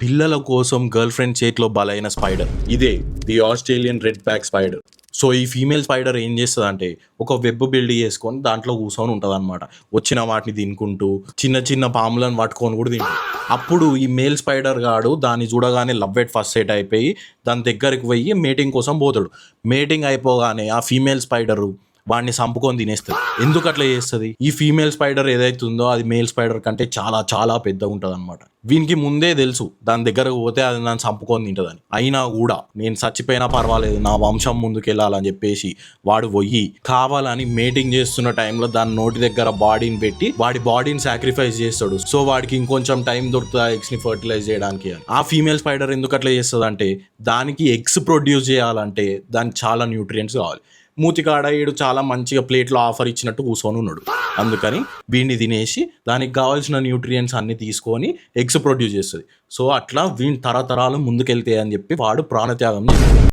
పిల్లల కోసం girl friend చేతిలో బలైన స్పైడర్ ఇదే the Australian red back spider. So ఈ ఫీమేల్ స్పైడర్ ఏం చేస్తుంది అంటే ఒక వెబ్ బిల్డ్ చేసుకొని దాంట్లో కూర్చొని ఉంటుంది అనమాట. వచ్చిన వాటిని తినుకుంటూ చిన్న చిన్న పాములను పట్టుకొని కూడా తింటుంది. అప్పుడు ఈ మేల్ స్పైడర్ గాడు దాన్ని చూడగానే లవ్ ఎట్ ఫస్ట్ సైట్ అయిపోయి దాని దగ్గరికి పోయి మేటింగ్ కోసం పోతాడు. మేటింగ్ అయిపోగానే ఆ ఫీమేల్ స్పైడరు వాడిని చంపుకొని తినేస్తుంది. ఎందుకు అట్లా చేస్తుంది? ఈ ఫీమేల్ స్పైడర్ ఏదైతే ఉందో అది మేల్ స్పైడర్ కంటే చాలా చాలా పెద్దగా ఉంటుంది అనమాట. వీనికి ముందే తెలుసు దాని దగ్గరకు పోతే అది నన్ను చంపుకొని తింటుందని. అయినా కూడా నేను చచ్చిపోయినా పర్వాలేదు, నా వంశం ముందుకు వెళ్ళాలని చెప్పేసి వాడు పోయి కావాలని మేటింగ్ చేస్తున్న టైంలో దాని నోటి దగ్గర బాడీని పెట్టి వాడి బాడీని సాక్రిఫైస్ చేస్తాడు. సో వాడికి ఇంకొంచెం టైం దొరుకుతుంది ఆ ఎగ్స్ ని ఫర్టిలైజ్ చేయడానికి. ఆ ఫీమేల్ స్పైడర్ ఎందుకు అట్లా చేస్తుంది అంటే దానికి ఎగ్స్ ప్రొడ్యూస్ చేయాలంటే దానికి చాలా న్యూట్రియంట్స్ కావాలి. మూతికాడ ఈడు చాలా మంచిగా ప్లేట్లో ఆఫర్ ఇచ్చినట్టు కూర్చొని ఉన్నాడు. అందుకని వీడిని తినేసి దానికి కావాల్సిన న్యూట్రియంట్స్ అన్ని తీసుకొని ఎగ్స్ ప్రొడ్యూస్ చేస్తుంది. సో అట్లా వీని తరతరాలు ముందుకెళ్తాయి అని చెప్పి వాడు ప్రాణత్యాగం చేస్తాడు.